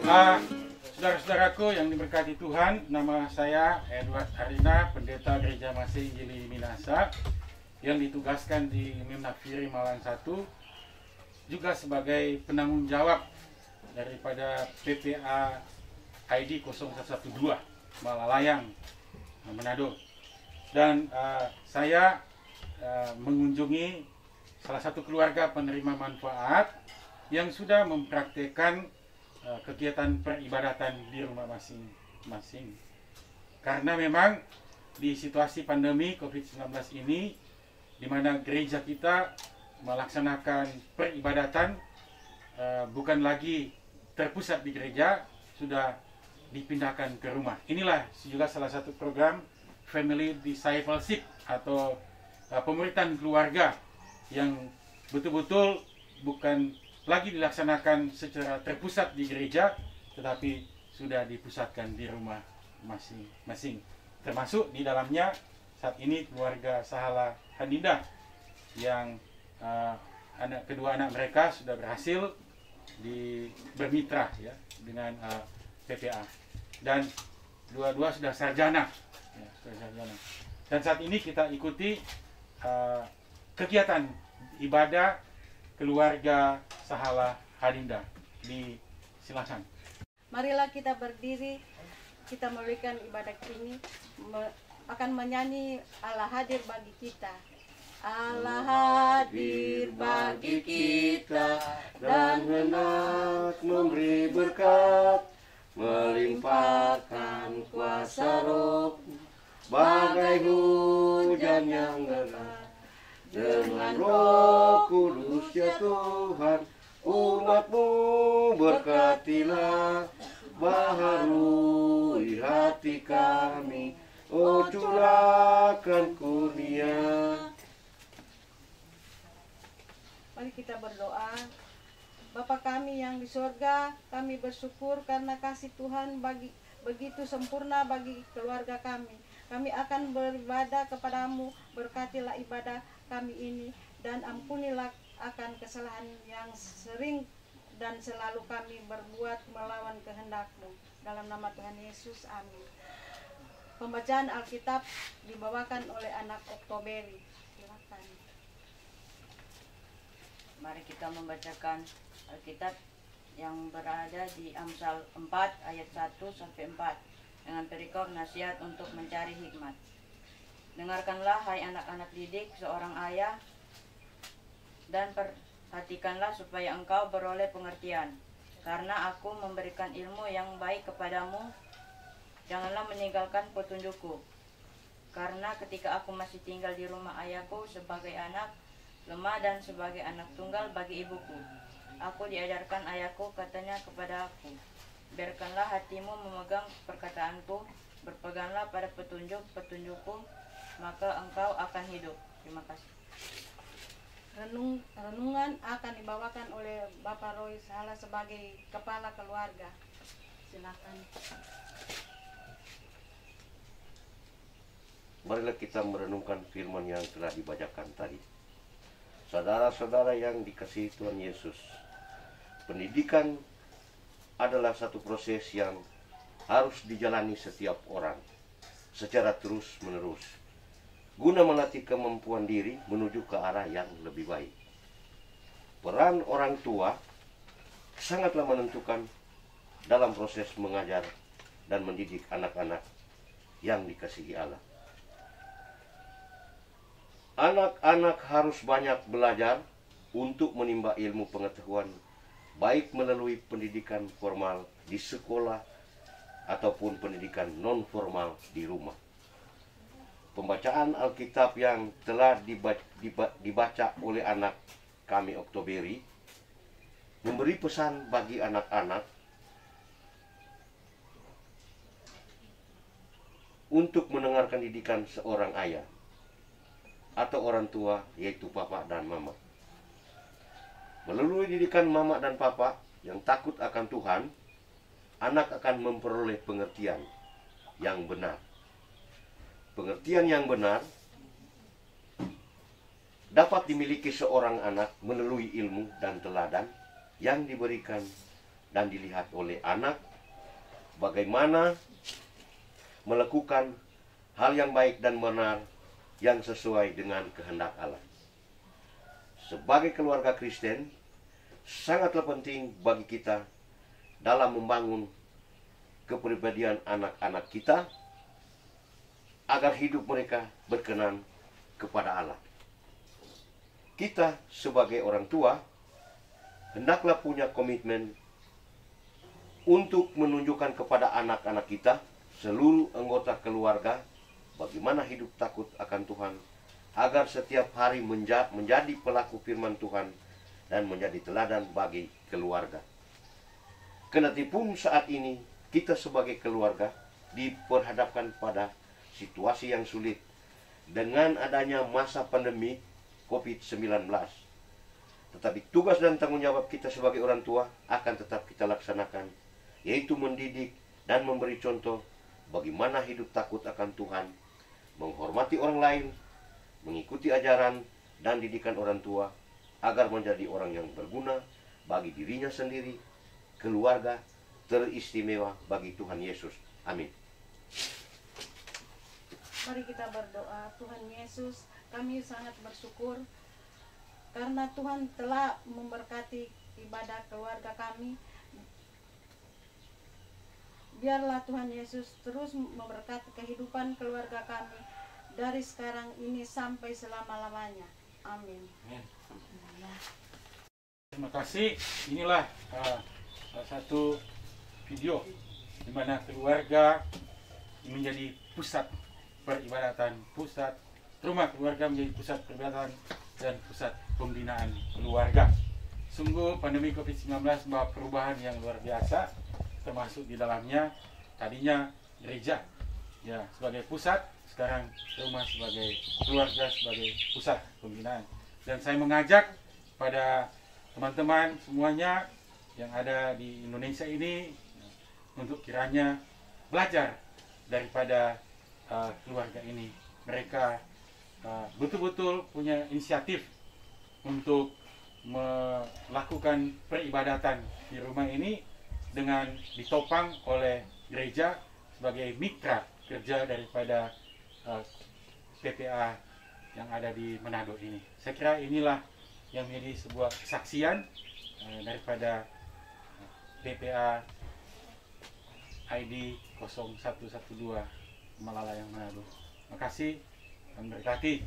Ah, saudara-saudaraku yang diberkati Tuhan, nama saya Edward Arina, pendeta Gereja Masih Injili Minasa, yang ditugaskan di Mimnafiri Malang 1, juga sebagai penanggung jawab daripada PPA ID 0112 Malalayang, Manado. Dan saya mengunjungi salah satu keluarga penerima manfaat yang sudah mempraktekkan kegiatan peribadatan di rumah masing-masing. Karena memang di situasi pandemi COVID-19 ini, di mana gereja kita melaksanakan peribadatan bukan lagi terpusat di gereja, sudah dipindahkan ke rumah. Inilah juga salah satu program Family Discipleship atau pemuritan keluarga yang betul-betul bukan lagi dilaksanakan secara terpusat di gereja, tetapi sudah dipusatkan di rumah masing-masing. Termasuk di dalamnya saat ini keluarga Sahala Handinda yang kedua anak mereka sudah berhasil bermitra ya dengan PPA, dan dua-dua sudah sarjana, ya, Dan saat ini kita ikuti kegiatan ibadah keluarga Sahala Handinda di Silasan. Marilah kita berdiri, kita memberikan ibadah ini, akan menyanyi Allah hadir bagi kita. Allah hadir bagi kita dan hendak memberi berkat, melimpahkan kuasa Roh bagai hujan yang lebat. Dengan Roh Kudus ya Tuhan, umat-Mu berkatilah, baharui hati kami, oh curahkan kurnia. Mari kita berdoa. Bapa kami yang di surga, kami bersyukur karena kasih Tuhan begitu sempurna bagi keluarga kami. Kami akan beribadah kepadamu, berkatilah ibadah kami ini, dan ampunilah akan kesalahan yang sering dan selalu kami berbuat melawan kehendak-Mu. Dalam nama Tuhan Yesus, amin. Pembacaan Alkitab dibawakan oleh anak Oktoberi. Silakan. Mari kita membacakan Alkitab yang berada di Amsal 4 ayat 1-4 dengan perikop nasihat untuk mencari hikmat. Dengarkanlah hai anak-anak didik seorang ayah, dan perhatikanlah supaya engkau beroleh pengertian. Karena aku memberikan ilmu yang baik kepadamu, janganlah meninggalkan petunjukku. Karena ketika aku masih tinggal di rumah ayahku sebagai anak lemah dan sebagai anak tunggal bagi ibuku, aku diajarkan ayahku katanya kepada aku, biarkanlah hatimu memegang perkataanku, berpeganglah pada petunjukku, maka engkau akan hidup. Terima kasih. Renungan akan dibawakan oleh Bapak Roy Sahala sebagai kepala keluarga. Silakan. Marilah kita merenungkan firman yang telah dibacakan tadi. Saudara-saudara yang dikasihi Tuhan Yesus, pendidikan adalah satu proses yang harus dijalani setiap orang secara terus-menerus, guna melatih kemampuan diri menuju ke arah yang lebih baik. Peran orang tua sangatlah menentukan dalam proses mengajar dan mendidik anak-anak yang dikasihi Allah. Anak-anak harus banyak belajar untuk menimba ilmu pengetahuan, baik melalui pendidikan formal di sekolah ataupun pendidikan non-formal di rumah. Pembacaan Alkitab yang telah dibaca oleh anak kami Oktoberi memberi pesan bagi anak-anak untuk mendengarkan didikan seorang ayah atau orang tua, yaitu papa dan mama. Melalui didikan mama dan papa yang takut akan Tuhan, anak akan memperoleh pengertian yang benar. Pengertian yang benar dapat dimiliki seorang anak melalui ilmu dan teladan yang diberikan dan dilihat oleh anak, bagaimana melakukan hal yang baik dan benar yang sesuai dengan kehendak Allah. Sebagai keluarga Kristen, sangatlah penting bagi kita dalam membangun kepribadian anak-anak kita agar hidup mereka berkenan kepada Allah. Kita sebagai orang tua hendaklah punya komitmen untuk menunjukkan kepada anak-anak kita, seluruh anggota keluarga, bagaimana hidup takut akan Tuhan, agar setiap hari menjadi pelaku firman Tuhan dan menjadi teladan bagi keluarga. Kendatipun saat ini kita sebagai keluarga diperhadapkan pada situasi yang sulit dengan adanya masa pandemi COVID-19. Tetapi tugas dan tanggung jawab kita sebagai orang tua akan tetap kita laksanakan, yaitu mendidik dan memberi contoh bagaimana hidup takut akan Tuhan, menghormati orang lain, mengikuti ajaran dan didikan orang tua, agar menjadi orang yang berguna bagi dirinya sendiri, keluarga, teristimewa bagi Tuhan Yesus. Amin. Mari kita berdoa. Tuhan Yesus, kami sangat bersyukur karena Tuhan telah memberkati ibadah keluarga kami. Biarlah Tuhan Yesus terus memberkati kehidupan keluarga kami dari sekarang ini sampai selama-lamanya. Amin. Terima kasih. Inilah salah satu video di mana keluarga menjadi pusat peribadatan, pusat rumah keluarga menjadi pusat peribadatan dan pusat pembinaan keluarga. Sungguh pandemi COVID-19 membawa perubahan yang luar biasa, termasuk di dalamnya tadinya gereja ya sebagai pusat, sekarang rumah sebagai keluarga sebagai pusat pembinaan. Dan saya mengajak pada teman-teman semuanya yang ada di Indonesia ini untuk kiranya belajar daripada keluarga ini. Mereka betul-betul punya inisiatif untuk melakukan peribadatan di rumah ini dengan ditopang oleh gereja sebagai mitra kerja daripada PPA yang ada di Manado ini. Saya kira inilah yang menjadi sebuah kesaksian daripada PPA ID 0112 Malalayang Manado. Terima kasih dan berkati.